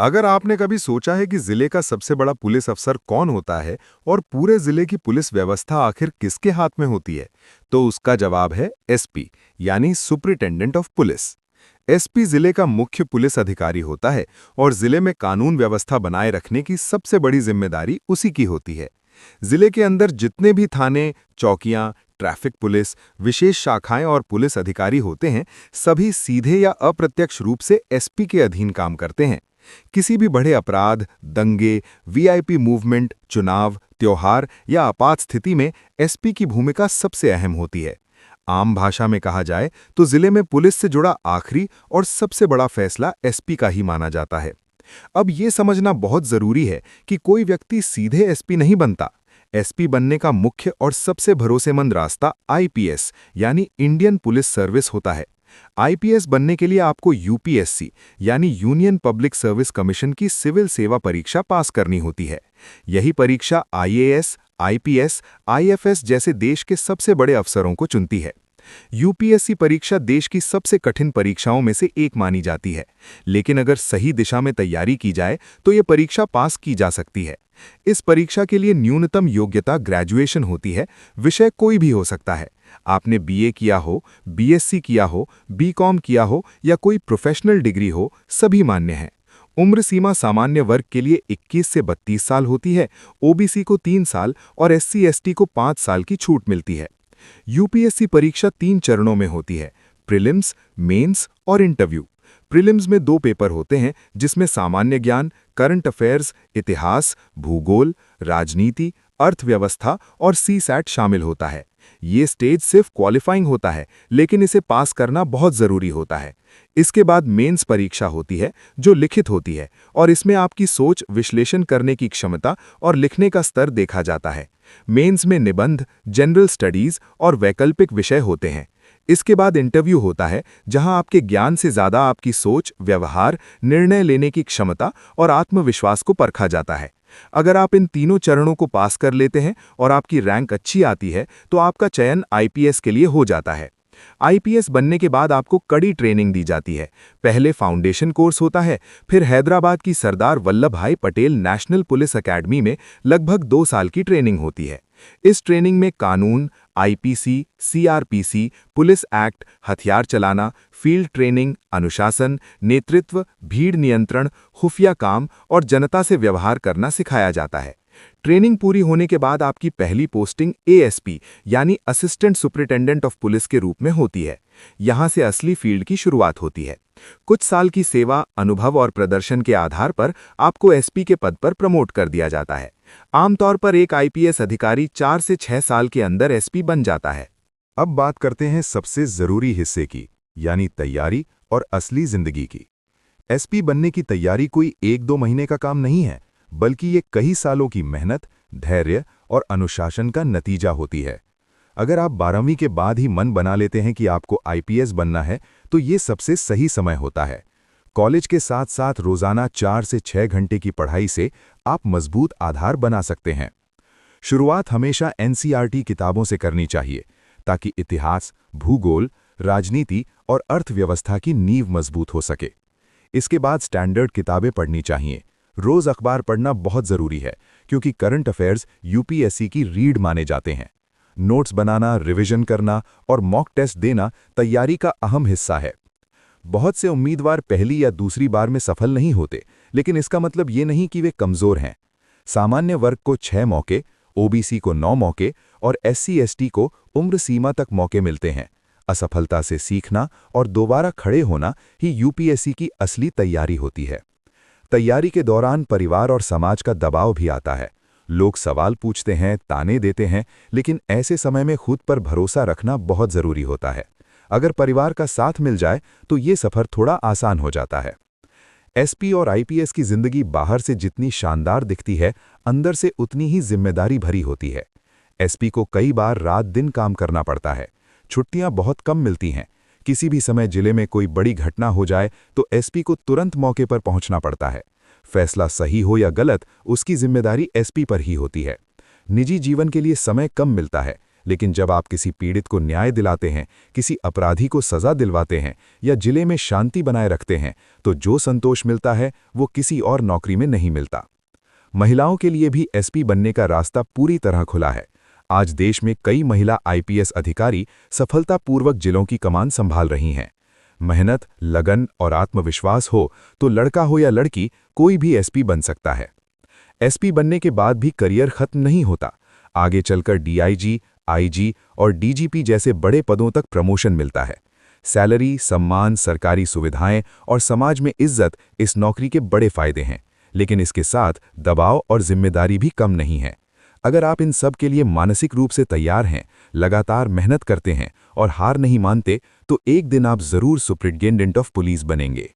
अगर आपने कभी सोचा है कि जिले का सबसे बड़ा पुलिस अफसर कौन होता है और पूरे जिले की पुलिस व्यवस्था आखिर किसके हाथ में होती है, तो उसका जवाब है एसपी, यानी सुपरिटेंडेंट ऑफ पुलिस। एसपी जिले का मुख्य पुलिस अधिकारी होता है और जिले में कानून व्यवस्था बनाए रखने की सबसे बड़ी जिम्मेदारी उसी की होती है। जिले के अंदर जितने भी थाने, चौकियां, ट्रैफिक पुलिस, विशेष शाखाएं और पुलिस अधिकारी होते हैं, सभी सीधे या अप्रत्यक्ष रूप से एसपी के अधीन काम करते हैं। किसी भी बड़े अपराध, दंगे, वीआईपी मूवमेंट, चुनाव, त्योहार या आपात स्थिति में एसपी की भूमिका सबसे अहम होती है। आम भाषा में कहा जाए तो जिले में पुलिस से जुड़ा आखिरी और सबसे बड़ा फैसला एसपी का ही माना जाता है। अब ये समझना बहुत जरूरी है कि कोई व्यक्ति सीधे एसपी नहीं बनता। एसपी बनने का मुख्य और सबसे भरोसेमंद रास्ता आईपीएस यानी इंडियन पुलिस सर्विस होता है। आईपीएस बनने के लिए आपको यूपीएससी यानी यूनियन पब्लिक सर्विस कमीशन की सिविल सेवा परीक्षा पास करनी होती है। यही परीक्षा आईएएस, आईपीएस, आईएफएस जैसे देश के सबसे बड़े अफसरों को चुनती है। यूपीएससी परीक्षा देश की सबसे कठिन परीक्षाओं में से एक मानी जाती है, लेकिन अगर सही दिशा में तैयारी की जाए तो ये परीक्षा पास की जा सकती है। इस परीक्षा के लिए न्यूनतम योग्यता ग्रेजुएशन होती है। विषय कोई भी हो सकता है। आपने बीए किया हो, बीएससी किया हो, बीकॉम किया हो या कोई प्रोफेशनल डिग्री हो, सभी मान्य है। उम्र सीमा सामान्य वर्ग के लिए 21 से 32 साल होती है, ओबीसी को 3 साल और एससी एसटी को 5 साल की छूट मिलती है। यूपीएससी परीक्षा 3 चरणों में होती है: प्रीलिम्स, मेंस और इंटरव्यू। प्रीलिम्स में 2 पेपर होते हैं, जिसमें सामान्य ज्ञान, करंट अफेयर्स, इतिहास, भूगोल, राजनीति, अर्थव्यवस्था और सीसैट शामिल होता है। ये स्टेज सिर्फ क्वालिफाइंग होता है, लेकिन इसे पास करना बहुत जरूरी होता है। इसके बाद मेंस परीक्षा होती है, जो लिखित होती है और इसमें आपकी सोच, विश्लेषण करने की क्षमता और लिखने का स्तर देखा जाता है। मेंस में निबंध, जनरल स्टडीज और वैकल्पिक विषय होते हैं। इसके बाद इंटरव्यू होता है, जहां आपके ज्ञान से ज्यादा आपकी सोच, व्यवहार, निर्णय लेने की क्षमता और आत्मविश्वास को परखा जाता है। अगर आप इन तीनों चरणों को पास कर लेते हैं और आपकी रैंक अच्छी आती है, तो आपका चयन आईपीएस के लिए हो जाता है। आईपीएस बनने के बाद आपको कड़ी ट्रेनिंग दी जाती है। पहले फाउंडेशन कोर्स होता है, फिर हैदराबाद की सरदार वल्लभ भाई पटेल नेशनल पुलिस एकेडमी में लगभग 2 साल की ट्रेनिंग होती है। इस ट्रेनिंग में कानून, आईपीसी, सीआरपीसी, पुलिस एक्ट, हथियार चलाना, फील्ड ट्रेनिंग, अनुशासन, नेतृत्व, भीड़ नियंत्रण, खुफिया काम और जनता से व्यवहार करना सिखाया जाता है। ट्रेनिंग पूरी होने के बाद आपकी पहली पोस्टिंग एएसपी यानी असिस्टेंट सुपरिटेंडेंट ऑफ पुलिस के रूप में होती है। यहां से असली फील्ड की शुरुआत होती है। कुछ साल की सेवा, अनुभव और प्रदर्शन के आधार पर आपको एसपी के पद पर प्रमोट कर दिया जाता है। आमतौर पर एक आईपीएस अधिकारी 4 से 6 साल के अंदर एसपी बन जाता है। अब बात करते हैं सबसे जरूरी हिस्से की, यानी तैयारी और असली जिंदगी की। एसपी बनने की तैयारी कोई 1-2 महीने का काम नहीं है, बल्कि ये कई सालों की मेहनत, धैर्य और अनुशासन का नतीजा होती है। अगर आप 12वीं के बाद ही मन बना लेते हैं कि आपको आईपीएस बनना है, तो ये सबसे सही समय होता है। कॉलेज के साथ साथ रोजाना 4 से 6 घंटे की पढ़ाई से आप मजबूत आधार बना सकते हैं। शुरुआत हमेशा एनसीईआरटी किताबों से करनी चाहिए, ताकि इतिहास, भूगोल, राजनीति और अर्थव्यवस्था की नींव मजबूत हो सके। इसके बाद स्टैंडर्ड किताबें पढ़नी चाहिए। रोज अखबार पढ़ना बहुत जरूरी है, क्योंकि करंट अफेयर्स यूपीएससी की रीढ़ माने जाते हैं। नोट्स बनाना, रिवीजन करना और मॉक टेस्ट देना तैयारी का अहम हिस्सा है। बहुत से उम्मीदवार पहली या दूसरी बार में सफल नहीं होते, लेकिन इसका मतलब ये नहीं कि वे कमजोर हैं। सामान्य वर्ग को 6 मौके, ओबीसी को 9 मौके और एससी/एसटी को उम्र सीमा तक मौके मिलते हैं। असफलता से सीखना और दोबारा खड़े होना ही यूपीएससी की असली तैयारी होती है। तैयारी के दौरान परिवार और समाज का दबाव भी आता है। लोग सवाल पूछते हैं, ताने देते हैं, लेकिन ऐसे समय में खुद पर भरोसा रखना बहुत जरूरी होता है। अगर परिवार का साथ मिल जाए तो ये सफर थोड़ा आसान हो जाता है। एसपी और आईपीएस की जिंदगी बाहर से जितनी शानदार दिखती है, अंदर से उतनी ही जिम्मेदारी भरी होती है। एसपी को कई बार रात दिन काम करना पड़ता है। छुट्टियां बहुत कम मिलती हैं। किसी भी समय जिले में कोई बड़ी घटना हो जाए तो एसपी को तुरंत मौके पर पहुंचना पड़ता है। फैसला सही हो या गलत, उसकी जिम्मेदारी एसपी पर ही होती है। निजी जीवन के लिए समय कम मिलता है, लेकिन जब आप किसी पीड़ित को न्याय दिलाते हैं, किसी अपराधी को सजा दिलवाते हैं या जिले में शांति बनाए रखते हैं, तो जो संतोष मिलता है वो किसी और नौकरी में नहीं मिलता। महिलाओं के लिए भी एसपी बनने का रास्ता पूरी तरह खुला है। आज देश में कई महिला आईपीएस अधिकारी सफलतापूर्वक जिलों की कमान संभाल रही हैं। मेहनत, लगन और आत्मविश्वास हो तो लड़का हो या लड़की, कोई भी एसपी बन सकता है। एसपी बनने के बाद भी करियर खत्म नहीं होता। आगे चलकर डीआईजी, आईजी और डीजीपी जैसे बड़े पदों तक प्रमोशन मिलता है। सैलरी, सम्मान, सरकारी सुविधाएं और समाज में इज्जत इस नौकरी के बड़े फायदे हैं, लेकिन इसके साथ दबाव और जिम्मेदारी भी कम नहीं है। अगर आप इन सब के लिए मानसिक रूप से तैयार हैं, लगातार मेहनत करते हैं और हार नहीं मानते, तो एक दिन आप जरूर सुपरिटेंडेंट ऑफ पुलिस बनेंगे।